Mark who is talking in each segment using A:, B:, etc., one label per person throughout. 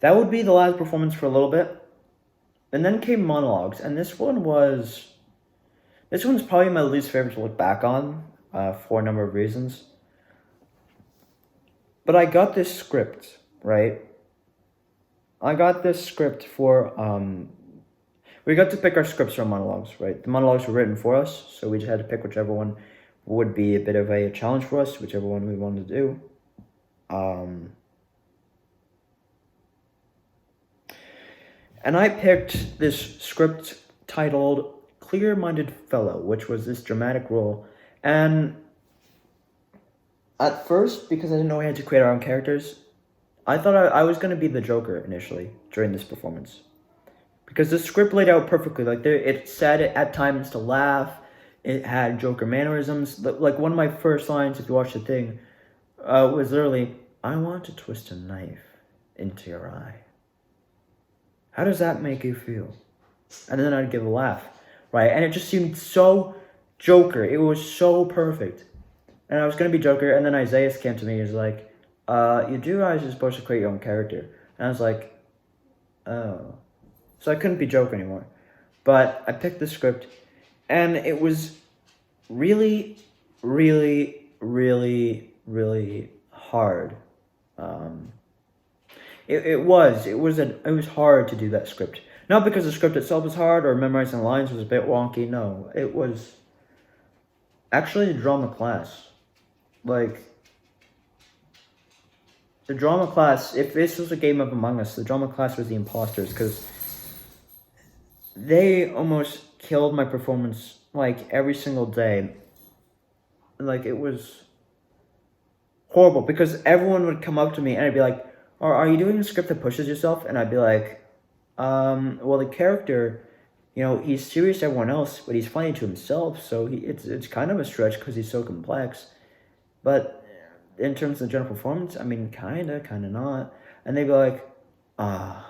A: that would be the last performance for a little bit. And then came Monologues, and this one's probably my least favorite to look back on, for a number of reasons. But I got this script, right? I got this script for, we got to pick our scripts for monologues, right? The monologues were written for us, so we just had to pick whichever one would be a bit of a challenge for us, whichever one we wanted to do. And I picked this script titled Clear-Minded Fellow, which was this dramatic role. And at first, because I didn't know we had to create our own characters, I thought I was going to be the Joker initially during this performance. Because the script laid out perfectly. Like, it said it at times to laugh. It had Joker mannerisms. Like, one of my first lines, if you watch the thing, was literally, "I want to twist a knife into your eye. How does that make you feel?" And then I'd give a laugh, right? And it just seemed so Joker. It was so perfect. And I was going to be Joker, and then Isaiah came to me. He was like, you do realize you're supposed to create your own character. And I was like, oh. So I couldn't be Joker anymore. But I picked the script, and it was really, really, really, really hard. It was hard to do that script. Not because the script itself was hard or memorizing the lines was a bit wonky. No, it was actually the drama class. Like, the drama class, if this was a game of Among Us, the drama class was the imposters, because they almost killed my performance, like, every single day. Like, it was horrible, because everyone would come up to me and I'd be like, are you doing a script that pushes yourself? And I'd be like, well, the character, he's serious to everyone else, but he's funny to himself, so it's kind of a stretch because he's so complex. But in terms of the general performance, I mean, kind of not. And they'd be like, so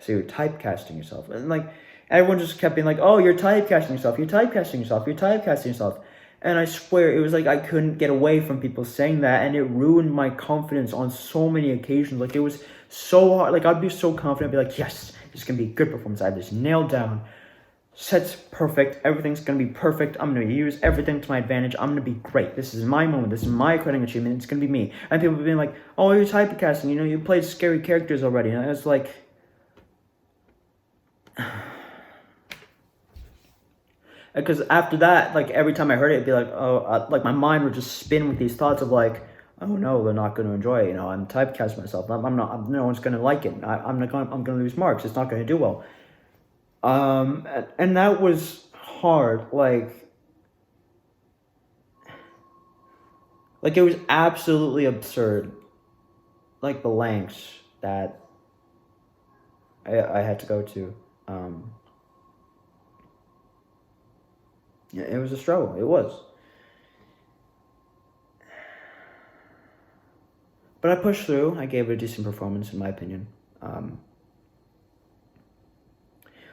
A: you're typecasting yourself. And, like, everyone just kept being like, oh, you're typecasting yourself, you're typecasting yourself, you're typecasting yourself. And I swear, it was like I couldn't get away from people saying that, and it ruined my confidence on so many occasions. Like, it was so hard. Like, I'd be so confident, I'd be like, yes, this is going to be a good performance. I have this nailed down. Set's perfect. Everything's going to be perfect. I'm going to use everything to my advantage. I'm going to be great. This is my moment. This is my crowning achievement. It's going to be me. And people being like, oh, you're typecasting. You played scary characters already. And I was like, because after that, like, every time I heard it, it'd be like, like, my mind would just spin with these thoughts of like, oh no, they're not going to enjoy it. I'm typecasting myself. I'm not. No one's going to like it. I'm going to lose marks. It's not going to do well. And that was hard. Like, it was absolutely absurd. Like, the lengths that I had to go to. Yeah, it was a struggle. It was. But I pushed through. I gave it a decent performance, in my opinion.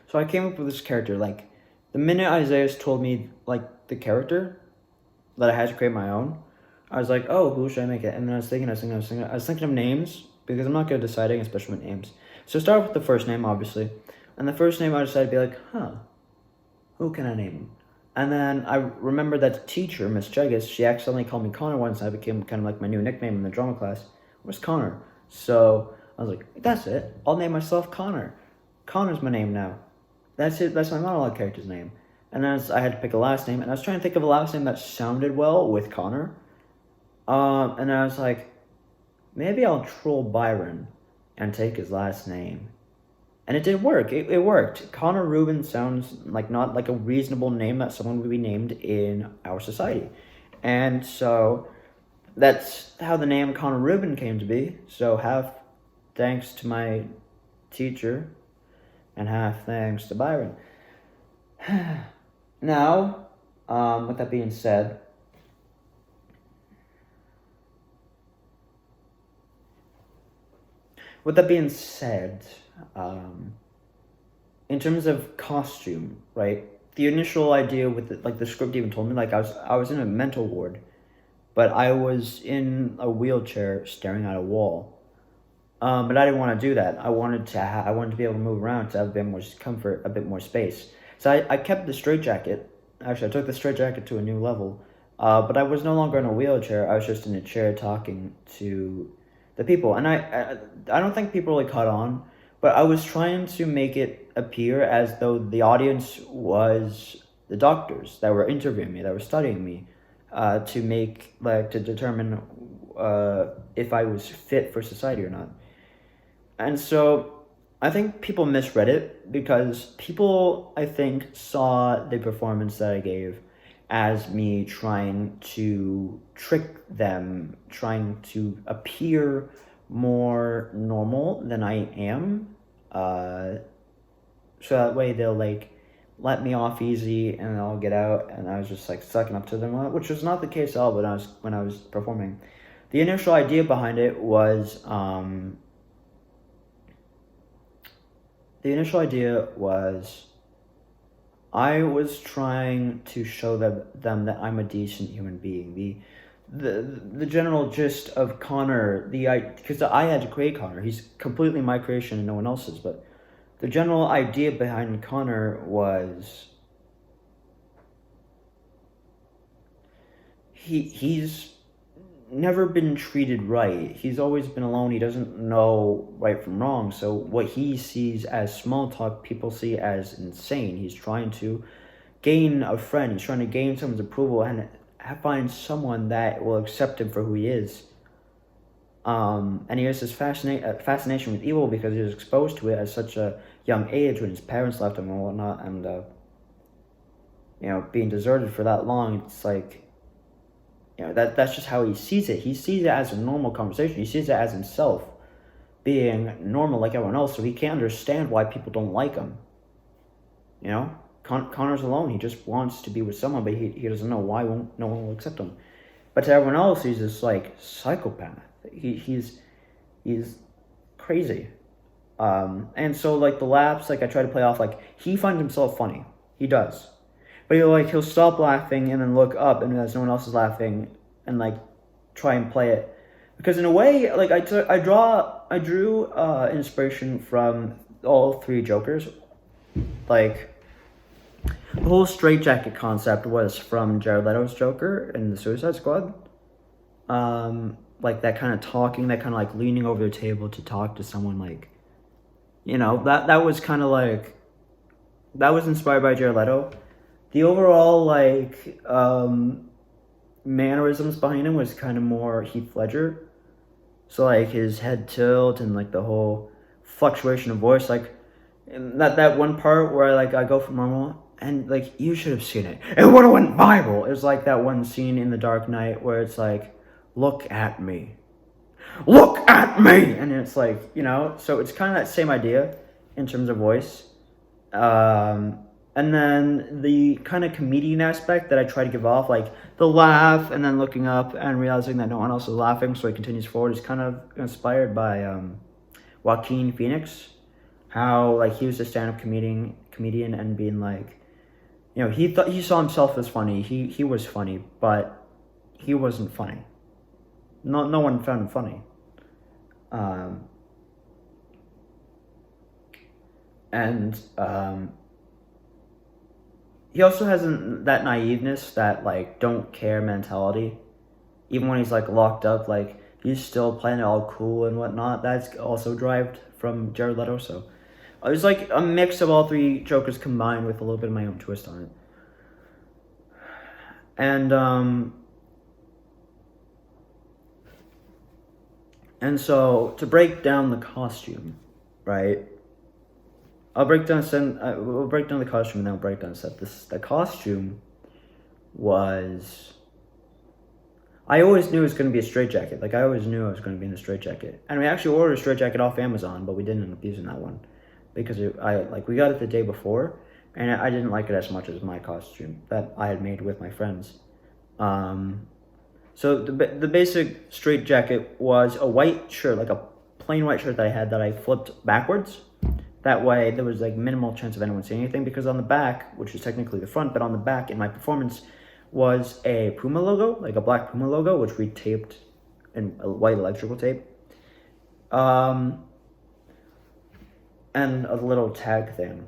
A: So I came up with this character. Like, the minute Isaiah told me, like, the character that I had to create my own, I was like, oh, who should I make it? And then I was thinking of names, because I'm not good at deciding, especially with names. So start with the first name, obviously. And the first name I decided to be like, who can I name him? And then I remember that the teacher, Miss Jeggis, she accidentally called me Connor once, and I became kind of like my new nickname in the drama class was Connor. So I was like, that's it. I'll name myself Connor. Connor's my name now. That's it. That's my monologue character's name. And then I had to pick a last name, and I was trying to think of a last name that sounded well with Connor. And I was like, maybe I'll troll Byron and take his last name. And it did work. It worked. Connor Rubin sounds like not like a reasonable name that someone would be named in our society. And so that's how the name Connor Rubin came to be. So half thanks to my teacher and half thanks to Byron. Now, with that being said, in terms of costume, right? The initial idea with the script even told me, like, I was in a mental ward, but I was in a wheelchair staring at a wall. But I didn't want to do that. I wanted to be able to move around, to have a bit more comfort, a bit more space. So I kept the straitjacket. Actually, I took the straitjacket to a new level. But I was no longer in a wheelchair. I was just in a chair talking to the people, and I don't think people really caught on. But I was trying to make it appear as though the audience was the doctors that were interviewing me, that were studying me, to determine if I was fit for society or not. And so I think people misread it, because people, I think, saw the performance that I gave as me trying to trick them, trying to appear more normal than I am. So that way they'll like let me off easy and I'll get out. And I was just like sucking up to them, which was not the case at all when I was performing. The initial idea behind it was I was trying to show them that I'm a decent human being. The general gist of Connor, because I had to create Connor. He's completely my creation and no one else's. But the general idea behind Connor was he's never been treated right. He's always been alone. He doesn't know right from wrong. So what he sees as small talk, people see as insane. He's trying to gain a friend. He's trying to gain someone's approval and find someone that will accept him for who he is. And he has this fascination with evil because he was exposed to it at such a young age when his parents left him and whatnot. And, being deserted for that long, it's like, that's just how he sees it. He sees it as a normal conversation. He sees it as himself being normal like everyone else, so he can't understand why people don't like him. Connor's alone. He just wants to be with someone, but he doesn't know why no one will accept him. But to everyone else, he's this like psychopath. He's crazy. And so like the laughs, like I try to play off like he finds himself funny. He does. But he'll stop laughing and then look up and realize no one else is laughing and like try and play it. Because in a way, like I drew inspiration from all three Jokers. Like the whole straitjacket concept was from Jared Leto's Joker in the Suicide Squad. Like that kind of talking, that kind of like leaning over the table to talk to someone, like, that was kind of like, that was inspired by Jared Leto. The overall like mannerisms behind him was kind of more Heath Ledger. So like his head tilt and like the whole fluctuation of voice, like that one part where I go from normal and like you should have seen it. It would have went viral. It was like that one scene in The Dark Knight where it's like, look at me, and it's like, so it's kind of that same idea in terms of voice. And then the kind of comedian aspect that I try to give off, like the laugh and then looking up and realizing that no one else is laughing, so he continues forward, is kind of inspired by Joaquin Phoenix. How like he was a stand-up comedian and being like, he thought he saw himself as funny. He was funny, but he wasn't funny. No one found him funny. He also has that naiveness, that like don't care mentality. Even when he's like locked up, like he's still playing it all cool and whatnot. That's also derived from Jared Leto. So it was like a mix of all three Jokers combined with a little bit of my own twist on it. And so to break down the costume, right? We'll break down the costume and then we'll break down the set. The costume was, I always knew it was going to be a straitjacket. Like I always knew I was going to be in a straitjacket. And we actually ordered a straitjacket off Amazon, but we didn't end up using that one because we got it the day before, and I didn't like it as much as my costume that I had made with my friends. So the basic straitjacket was a white shirt, like a plain white shirt that I had that I flipped backwards. That way there was like minimal chance of anyone seeing anything, because on the back, which is technically the front, but on the back in my performance was a Puma logo, like a black Puma logo, which we taped in a white electrical tape. And a little tag thing.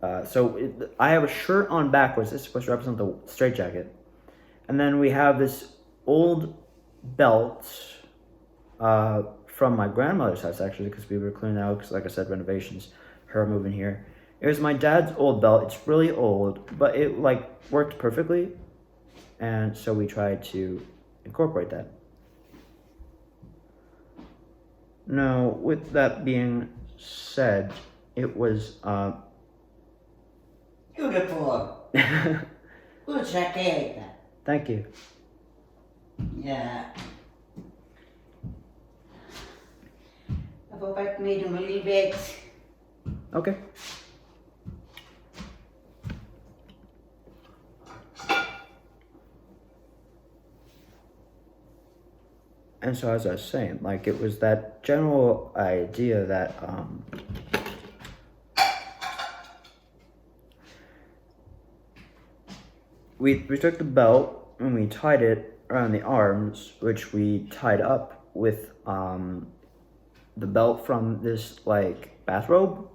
A: I have a shirt on backwards. It's supposed to represent the straitjacket. And then we have this old belt from my grandmother's house, actually, because we were clearing out, because, like I said, renovations, her moving here. It was my dad's old belt. It's really old, but it, like, worked perfectly. And so we tried to incorporate that. Now, with that being said, it was,
B: Beautiful. Good jacket.
A: Thank you.
B: Ja. Jag får varit med om livet.
A: Okay. And so, as I was saying, like, it was that general idea that, we took the belt and we tied it around the arms, which we tied up with, the belt from this, like, bathrobe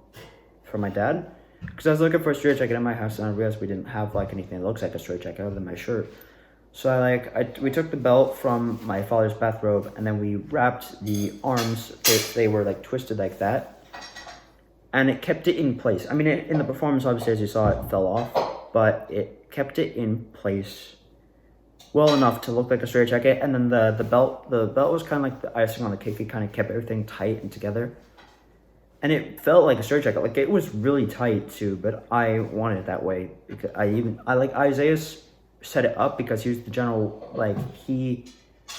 A: from my dad. Because I was looking for a straitjacket in my house and I realized we didn't have, like, anything that looks like a straitjacket other than my shirt. So we took the belt from my father's bathrobe and then we wrapped the arms. They were like twisted like that, and it kept it in place. I mean, in the performance, obviously, as you saw, it fell off, but it kept it in place well enough to look like a straitjacket. And then the belt was kind of like the icing on the cake. It kind of kept everything tight and together, and it felt like a straitjacket. Like, it was really tight too, but I wanted it that way because I like Isaiah's set it up because he was the general, like, he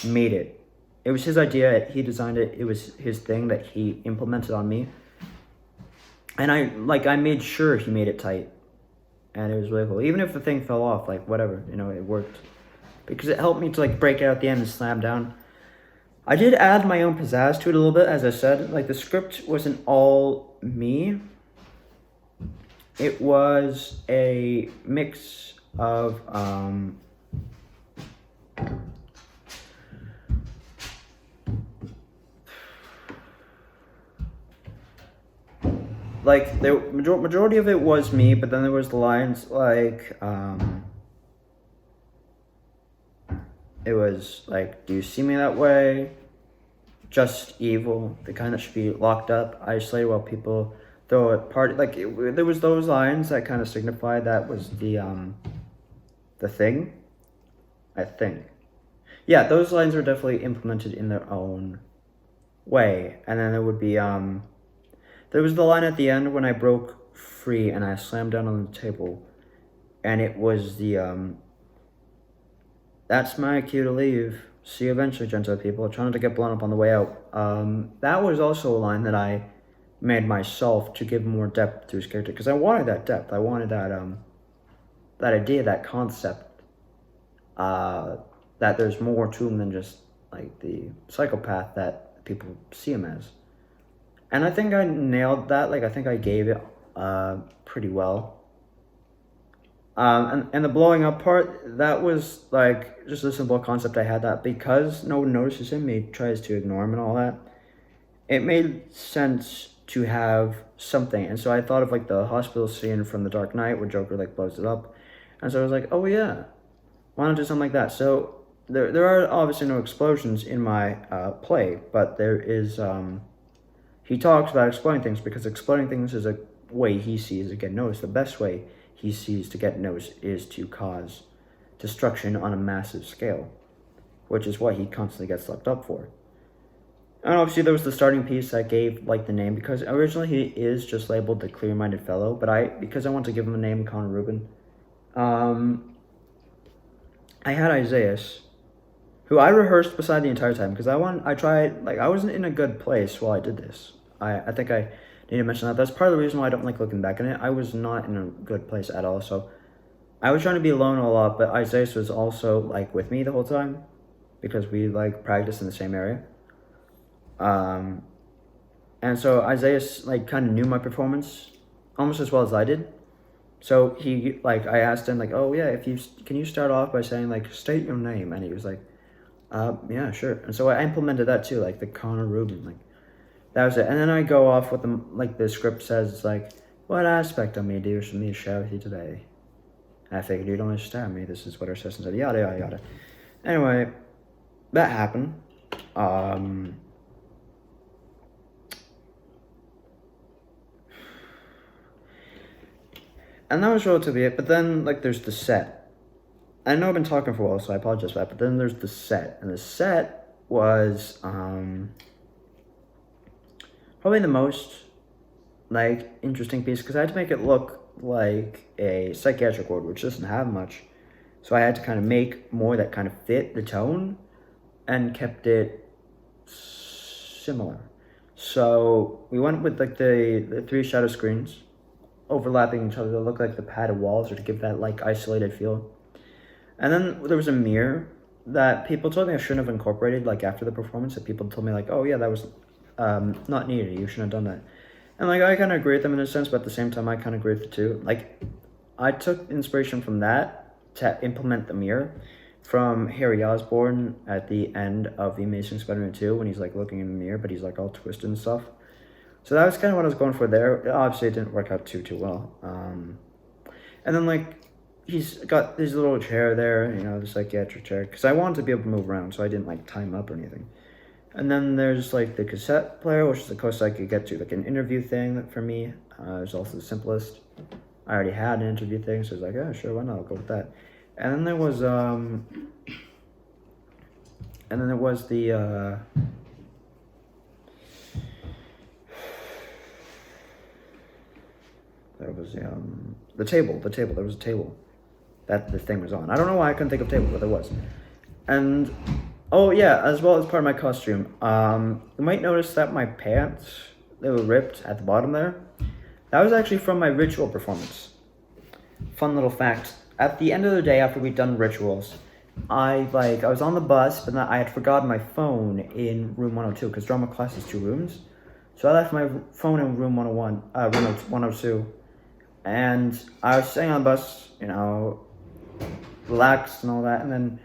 A: made it. It was his idea, he designed it, it was his thing that he implemented on me. And I made sure he made it tight. And it was really cool. Even if the thing fell off, like, whatever, you know, it worked. Because it helped me to, like, break it out at the end and slam down. I did add my own pizzazz to it a little bit, as I said. Like, the script wasn't all me. It was a mix of like, the majority of it was me, but then there was the lines like it was like, do you see me that way? Just evil, the kind that should be locked up, isolated while people throw a party. Like, there was those lines that kind of signified that was the thing, I think. Yeah, those lines were definitely implemented in their own way. And then there would be, there was the line at the end when I broke free and I slammed down on the table. And it was the, that's my cue to leave. See you eventually, gentle people. Try not to get blown up on the way out. That was also a line that I made myself to give more depth to his character. Because I wanted that depth. I wanted that, that idea, that concept, that there's more to him than just, like, the psychopath that people see him as. And I think I nailed that. Like, I think I gave it pretty well. And the blowing up part, that was, like, just a simple concept I had, that because no one notices him, he tries to ignore him and all that. It made sense to have something. And so I thought of, like, the hospital scene from The Dark Knight where Joker, like, blows it up. And so I was like, oh yeah, why not do something like that? So there are obviously no explosions in my play, but there is, he talks about exploding things because exploding things is a way he sees to get noticed. The best way he sees to get noticed is to cause destruction on a massive scale, which is what he constantly gets locked up for. And obviously there was the starting piece that gave, like, the name, because originally he is just labeled the clear-minded fellow, but because I want to give him a name, Connor Rubin, I had Isaiah, who I rehearsed beside the entire time, because I tried, like, I wasn't in a good place while I did this. I think I need to mention that. That's part of the reason why I don't like looking back on it. I was not in a good place at all, so I was trying to be alone a lot, but Isaiah was also, like, with me the whole time, because we, like, practiced in the same area. And so Isaiah, like, kind of knew my performance almost as well as I did. So he, like, I asked him, like, oh yeah, can you start off by saying, like, state your name? And he was like, yeah, sure. And so I implemented that too, like, the Connor Rubin, like, That was it. And then I go off with the script says, it's like, what aspect of me do you wish me to share with you today? And I figured you don't understand me. This is what our assistant said. Yada, yada, yada. Anyway, that happened. And that was relatively it. But then, like, there's the set. I know I've been talking for a while, so I apologize for that. But then there's the set. And the set was probably the most, like, interesting piece. Because I had to make it look like a psychiatric ward, which doesn't have much. So I had to kind of make more that kind of fit the tone and kept it similar. So we went with, like, the 3 shadow screens overlapping each other to look like the padded walls or to give that, like, isolated feel. And then there was a mirror that people told me I shouldn't have incorporated, like, after the performance. That people told me, like, oh yeah, that was not needed, you shouldn't have done that. And, like, I kind of agree with them in a sense, but at the same time I kind of agree with it too. Like, I took inspiration from that to implement the mirror from Harry Osborn at the end of The Amazing Spider-Man 2 when he's, like, looking in the mirror, but he's, like, all twisted and stuff. So that was kind of what I was going for there. Obviously, it didn't work out too well. And then, like, he's got his little chair there, you know, the psychiatric chair, because I wanted to be able to move around, so I didn't, like, tie him up or anything. And then there's, like, the cassette player, which is the closest I could get to, like, an interview thing for me. It was also the simplest. I already had an interview thing, so I was like, yeah, sure, why not? I'll go with that. And then there was, the table. There was a table that the thing was on. I don't know why I couldn't think of table, but there was. And, oh yeah, as well as part of my costume, you might notice that my pants, they were ripped at the bottom there. That was actually from my ritual performance. Fun little fact. At the end of the day, after we'd done rituals, I was on the bus, but I had forgotten my phone in room 102, because drama class is 2 rooms. So I left my phone in room 101, room 102. And I was sitting on the bus, you know, relaxed and all that. And then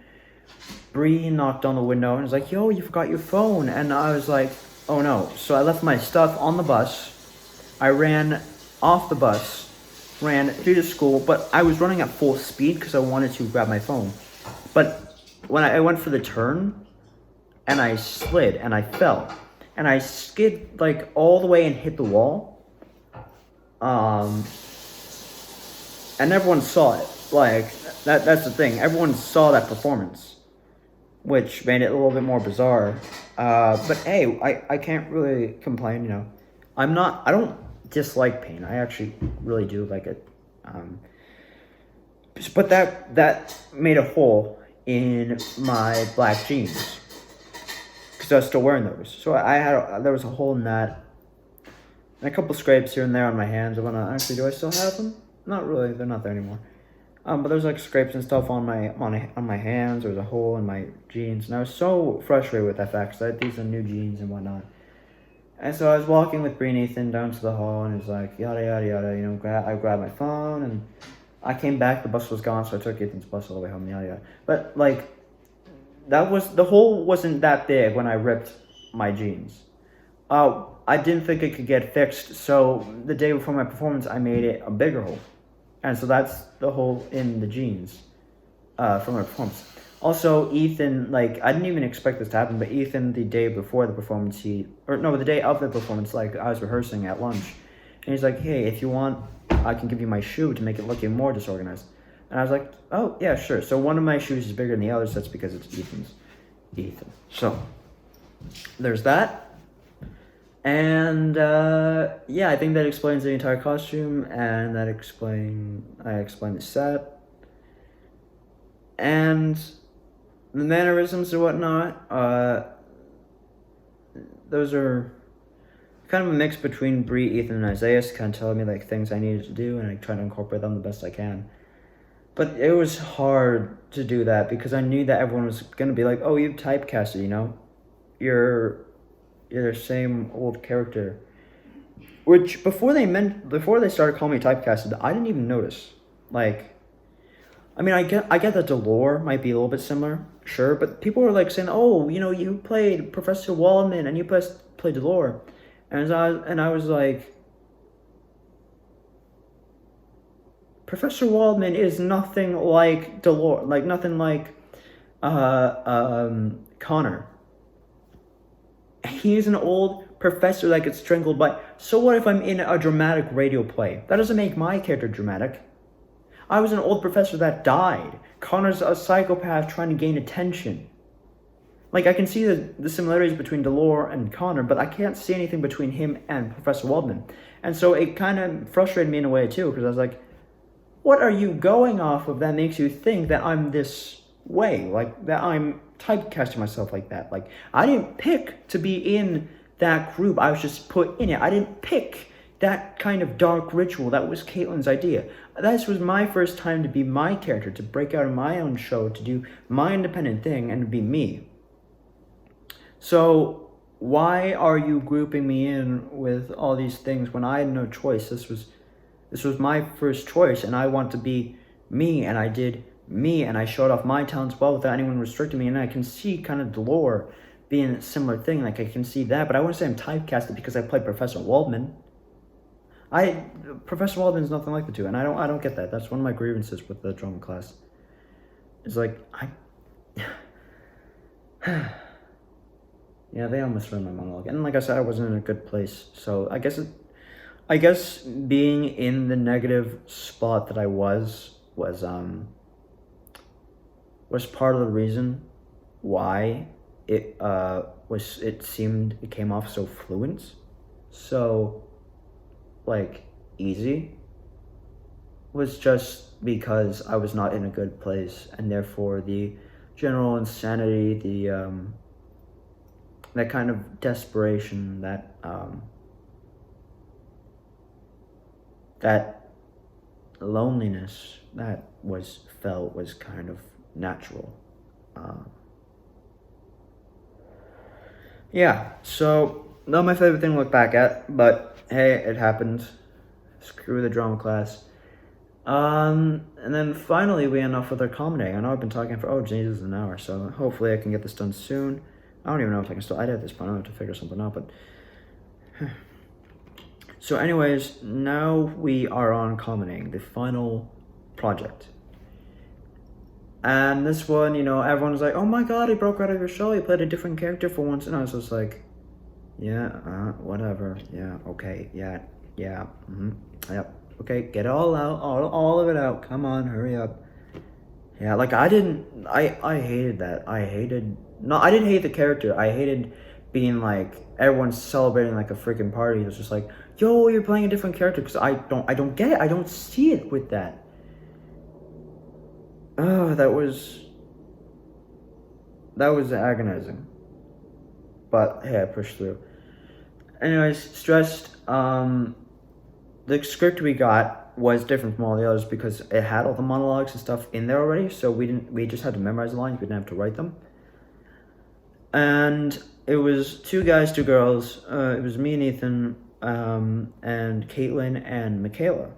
A: Bree knocked on the window and was like, yo, you forgot your phone. And I was like, oh no. So I left my stuff on the bus. I ran off the bus, ran through the school, but I was running at full speed because I wanted to grab my phone. But when I went for the turn, and I slid and I fell. And I skid, like, all the way and hit the wall. And everyone saw it. Like, that's the thing. Everyone saw that performance, which made it a little bit more bizarre. But hey, I can't really complain, you know. I don't dislike pain. I actually really do like it. But that made a hole in my black jeans, because I was still wearing those. So there was a hole in that. And a couple scrapes here and there on my hands. I went, actually, do I still have them? Not really, they're not there anymore. But there's, like, scrapes and stuff on my hands. There was a hole in my jeans, and I was so frustrated with that fact, because I had these new jeans and whatnot. And so I was walking with Bree and Ethan down to the hall, and it was like, yada, yada, yada, you know, I grabbed my phone, and I came back, the bus was gone, so I took Ethan's bus all the way home, yada, yada. But, like, the hole wasn't that big when I ripped my jeans. I didn't think it could get fixed, so the day before my performance, I made it a bigger hole. And so that's the hole in the jeans from my performance. Also, Ethan, like, I didn't even expect this to happen, but Ethan, the day before the performance, the day of the performance, like, I was rehearsing at lunch. And he's like, hey, if you want, I can give you my shoe to make it look even more disorganized. And I was like, oh, yeah, sure. So one of my shoes is bigger than the others. That's because it's Ethan. So, there's that. And, yeah, I think that explains the entire costume, and I explained the set. And the mannerisms and whatnot, those are kind of a mix between Bree, Ethan, and Isaiah, kind of telling me, like, things I needed to do, and I try to incorporate them the best I can. But it was hard to do that, because I knew that everyone was going to be like, oh, you've typecasted, you know? You're the same old character. Which, before they started calling me typecasted, I didn't even notice. Like, I mean, I get that Delore might be a little bit similar, sure, but people were, like, saying, oh, you know, you played Professor Wallman, and you played Delore. And I was like, Professor Waldman is nothing like Dolores, like nothing like Connor. He's an old professor that gets strangled by. So what if I'm in a dramatic radio play? That doesn't make my character dramatic. I was an old professor that died. Connor's a psychopath trying to gain attention. Like, I can see the similarities between Dolores and Connor, but I can't see anything between him and Professor Waldman. And so it kind of frustrated me in a way, too, because I was like, what are you going off of that makes you think that I'm this way? Like, that I'm typecasting myself like that? Like, I didn't pick to be in that group. I was just put in it. I didn't pick that kind of dark ritual. That was Caitlin's idea. This was my first time to be my character, to break out of my own show, to do my independent thing, and to be me. So why are you grouping me in with all these things when I had no choice? This was my first choice, and I want to be me, and I did me, and I showed off my talents well without anyone restricting me. And I can see kind of Dolores being a similar thing. Like, I can see that, but I wouldn't say I'm typecasted because I played Professor Waldman. Professor Waldman is nothing like the two, and I don't get that. That's one of my grievances with the drama class. It's like yeah, they almost ruined my monologue. And like I said, I wasn't in a good place. So I guess being in the negative spot that I was part of the reason why it came off so fluent, so like easy, was just because I was not in a good place, and therefore the general insanity, the that kind of desperation, that loneliness that was felt was kind of natural. Yeah, so not my favorite thing to look back at, but hey, it happened. Screw the drama class. And then finally we end off with our culminating. I know I've been talking for, Jesus, an hour, so hopefully I can get this done soon. I don't even know if I can still edit at this point. I have to figure something out, but... So anyways, now we are on Culminating, the final project. And this one, everyone was like, oh my god, he broke out of your shell, he played a different character for once. And I was just like, yeah, whatever, yeah, okay, yeah, yep, okay, get it all out, all of it out, come on, hurry up. Yeah, like, I hated that. I didn't hate the character. I hated being like, everyone's celebrating like a freaking party. It's just like, yo, you're playing a different character, because I don't get it. I don't see it with that. Oh, that was agonizing. But hey, I pushed through. Anyways, stressed. The script we got was different from all the others because it had all the monologues and stuff in there already, so we just had to memorize the lines. We didn't have to write them. And it was 2 guys, 2 girls. It was me and Ethan, and Caitlin and Michaela.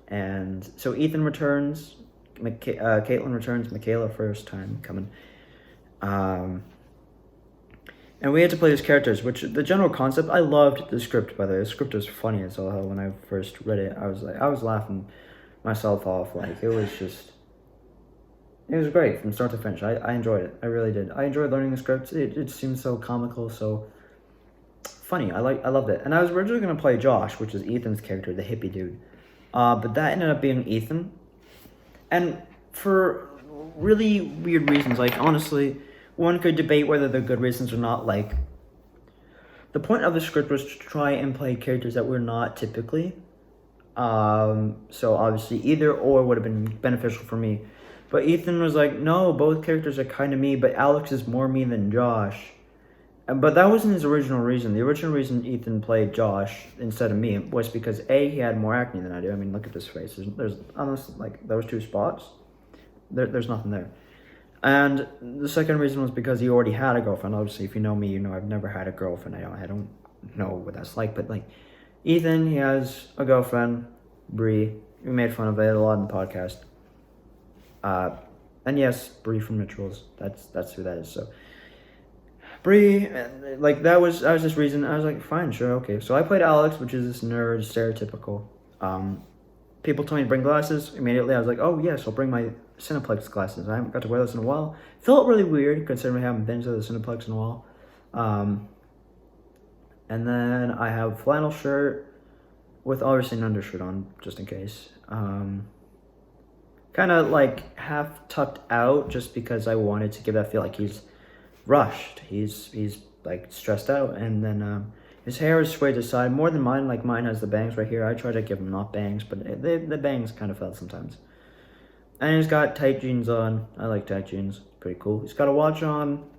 A: And so Ethan returns, Caitlin returns, Michaela first time coming. And we had to play these characters, which the general concept, I loved the script, by the way. The script was funny as all hell. When I first read it, I was laughing myself off. Like, it was great from start to finish. I enjoyed it. I really did. I enjoyed learning the script. It seemed so comical, so funny. I loved it. And I was originally going to play Josh, which is Ethan's character, the hippie dude. But that ended up being Ethan. And for really weird reasons, like, honestly, one could debate whether they're good reasons or not. Like, the point of the script was to try and play characters that were not typically. So obviously either or would have been beneficial for me. But Ethan was like, no, both characters are kind of me, but Alex is more me than Josh. But that wasn't his original reason. The original reason Ethan played Josh instead of me was because A, he had more acne than I do. I mean, look at this face. There's almost, like, those 2 spots. There's nothing there. And the second reason was because he already had a girlfriend. Obviously, if you know me, you know I've never had a girlfriend. I don't know what that's like. But, like, Ethan, he has a girlfriend, Bree. We made fun of it a lot in the podcast. And yes, Bree from Rituals. That's who that is. So, Bree, like that was this reason. I was like, fine, sure, okay. So I played Alex, which is this nerd, stereotypical. People told me to bring glasses. Immediately, I was like, oh yes, I'll bring my Cineplex glasses. I haven't got to wear those in a while. Felt really weird considering I haven't been to the Cineplex in a while. And then I have flannel shirt with obviously an undershirt on, just in case. Kind of like half tucked out, just because I wanted to give that feel like he's rushed. He's like stressed out, and then his hair is swayed aside more than mine. Like mine has the bangs right here. I try to give him not bangs, but the bangs kind of fell sometimes. And he's got tight jeans on. I like tight jeans. Pretty cool. He's got a watch on.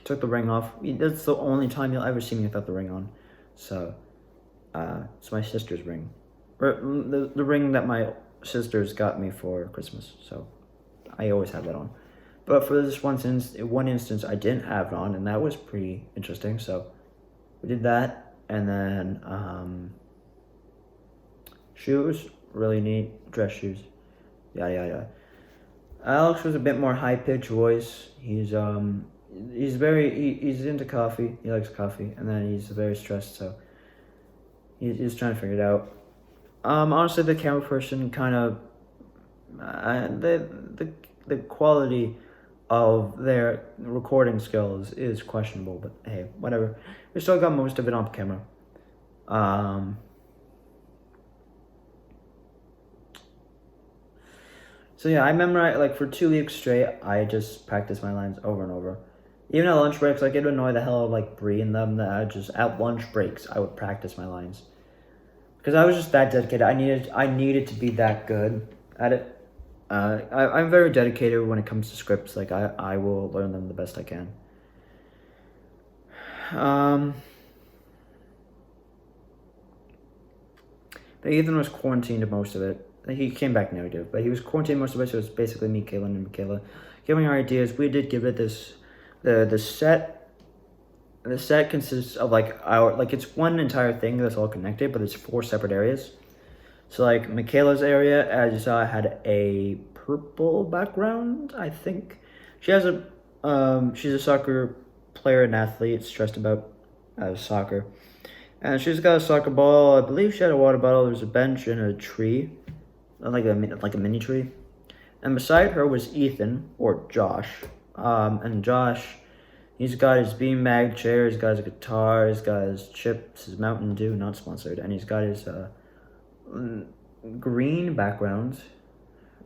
A: Took the ring off. That's the only time you'll ever see me without the ring on. So, it's my sister's ring. Or the ring that my sisters got me for Christmas. So, I always have that on. But for this one instance, I didn't have it on, and that was pretty interesting. So, we did that. And then, shoes. Really neat. Dress shoes. Yeah. Alex was a bit more high-pitched voice. He's into coffee. He likes coffee, and then he's very stressed, so he's trying to figure it out. Honestly, the camera person kind of the quality of their recording skills is questionable, but hey, whatever. We still got most of it on camera. So yeah, I memorized, like, for 2 weeks straight, I just practiced my lines over and over. Even at lunch breaks, like, it'd annoy the hell out of, like, Bree and them, that I just, at lunch breaks, I would practice my lines. Because I was just that dedicated. I needed to be that good at it. I'm very dedicated when it comes to scripts. Like, I will learn them the best I can. But Ethan was quarantined most of it. He came back negative, but he was quarantined most of it, so it's basically me, Caitlin, and Michaela giving our ideas. We did give it this. The set consists of it's one entire thing that's all connected, but it's 4 separate areas. So like Michaela's area, as you saw, had a purple background. I think she has she's a soccer player and athlete, stressed about soccer, and she's got a soccer ball. I believe she had a water bottle. There's a bench and a tree, like a mini tree, and beside her was Ethan, or Josh. And Josh, he's got his beanbag chair, he's got his guitar, he's got his chips, his Mountain Dew, not sponsored, and he's got his green background.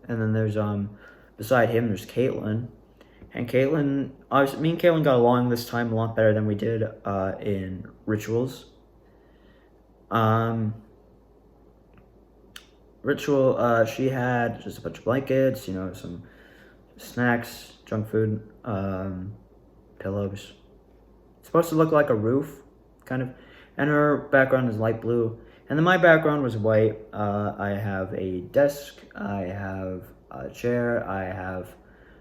A: And then there's beside him there's Caitlin. And Caitlin, obviously, me and Caitlin got along this time a lot better than we did in Rituals. She had just a bunch of blankets, some snacks, junk food, pillows. It's supposed to look like a roof, kind of. And her background is light blue. And then my background was white. I have a desk, I have a chair, I have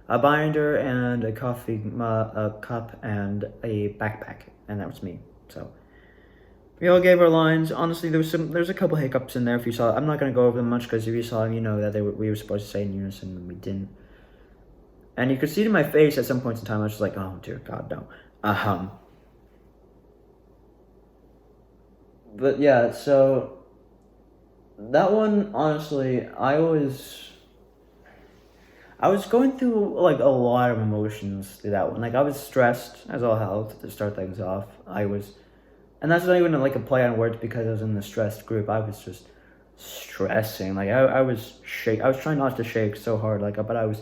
A: a binder, and a coffee cup, and a backpack. And that was me. So we all gave our lines. Honestly, there's a couple hiccups in there. If you saw, I'm not gonna go over them much because if you saw them, you know that we were supposed to say in unison and we didn't. And you could see it in my face at some points in time. I was just like, oh dear God, no. But yeah, so that one, honestly, I was going through like a lot of emotions through that one. Like I was stressed as all hell to start things off. And that's not even like a play on words because I was in the stressed group. I was just stressing. Like I was trying not to shake so hard, but I was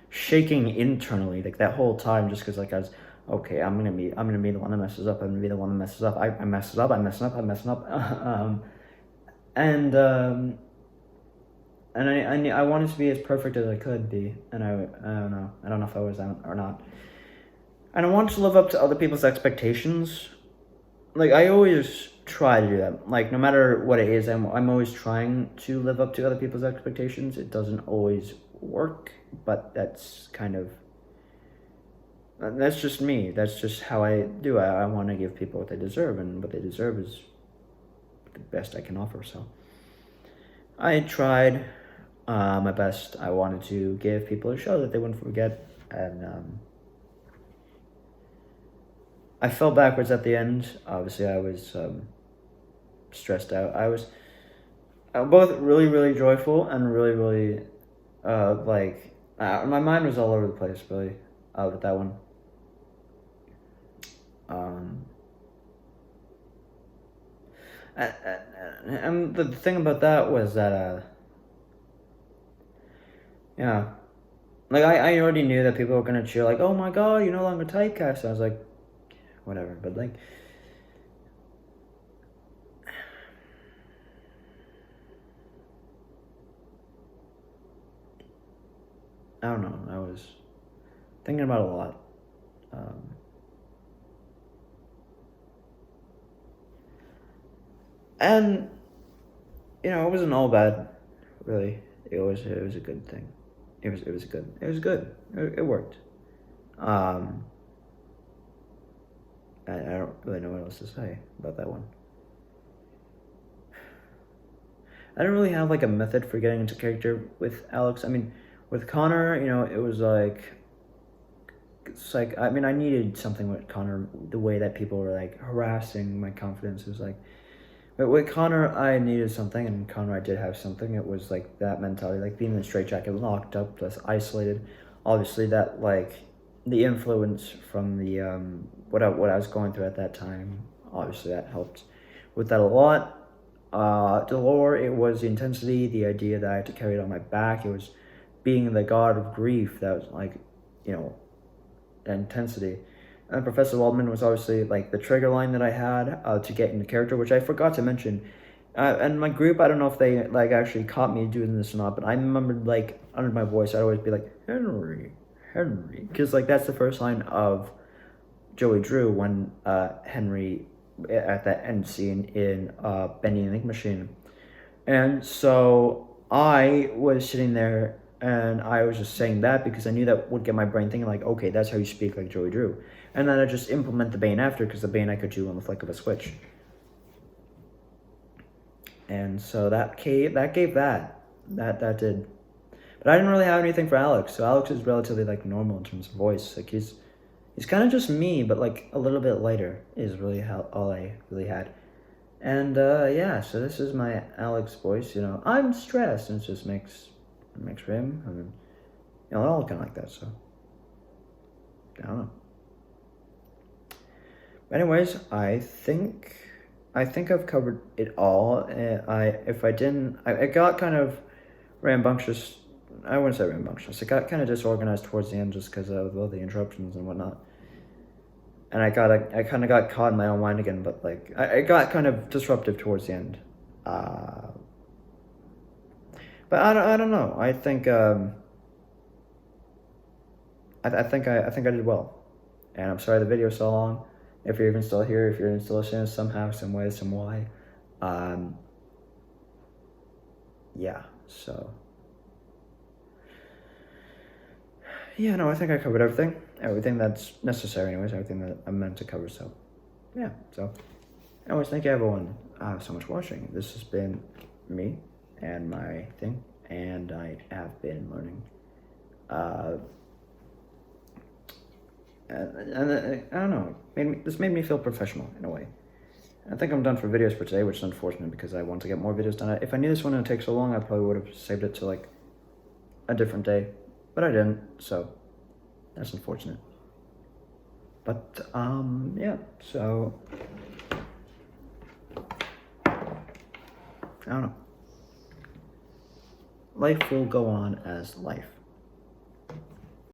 A: shaking internally like that whole time, just because I was okay. I'm gonna be the one that messes up. I'm gonna be the one that messes up. I mess up. I'm messing up. And I wanted to be as perfect as I could be, and I don't know. I don't know if I was or not. And I wanted to live up to other people's expectations. Like I always try to do that. Like no matter what it is, I'm always trying to live up to other people's expectations. It doesn't always work, but that's just me. That's just how I do. I want to give people what they deserve, and what they deserve is the best I can offer. So I tried my best. I wanted to give people a show that they wouldn't forget, and I fell backwards at the end. Obviously, I was stressed out. I was both really, really joyful and really, really my mind was all over the place, really, with that one. And the thing about that was that, yeah, like I already knew that people were gonna cheer, like, "Oh my God, you're no longer typecast." I was like, whatever, but like, I don't know. I was thinking about it a lot. And it wasn't all bad, really. It was a good thing. It was good. It was good. It worked. I don't really know what else to say about that one. I don't really have like a method for getting into character with Alex. I mean, with Connor, it was like, it's like, I mean, I needed something with Connor. The way that people were like harassing my confidence was like, but with Connor, I needed something, and Connor, I did have something. It was like that mentality, like being in a straitjacket, locked up, less isolated. Obviously, that like the influence from the what I was going through at that time. Obviously, that helped with that a lot. The lore, it was the intensity, the idea that I had to carry it on my back. It was being the god of grief. That was like, the intensity. And Professor Waldman was obviously like the trigger line that I had to get into character, which I forgot to mention. And my group, I don't know if they like actually caught me doing this or not, but I remembered like under my voice, I'd always be like, Henry, because like that's the first line of Joey Drew when Henry at that end scene in Bendy and the Ink Machine. And so I was sitting there and I was just saying that because I knew that would get my brain thinking like, okay, that's how you speak like Joey Drew. And then I just implement the Bane after because the Bane I could do on the flick of a switch. And so that did. But I didn't really have anything for Alex. So Alex is relatively like normal in terms of voice. Like he's kind of just me, but like a little bit lighter is really all I really had. And yeah, so this is my Alex voice. I'm stressed, and it just makes for him. I mean, it all kind of like that. So I don't know. But anyways, I think I've covered it all. If I didn't, I got kind of rambunctious. I wouldn't say rambunctious. It got kind of disorganized towards the end just because of all the interruptions and whatnot. And I kind of got caught in my own mind again, but like I got kind of disruptive towards the end. But I don't know. I think I think I did well, and I'm sorry the video's so long. If you're even still here, if you're even still listening somehow, some way, some why, yeah. So yeah, no, I think I covered everything that's necessary, anyways, everything that I'm meant to cover. So yeah. So anyways, thank you everyone so much for watching. This has been me and my thing, and I have been learning. And I don't know, this made me feel professional in a way. I think I'm done for videos for today, which is unfortunate because I want to get more videos done. If I knew this one would take so long, I probably would have saved it to like a different day, but I didn't, so that's unfortunate. But yeah, so I don't know. Life will go on as life.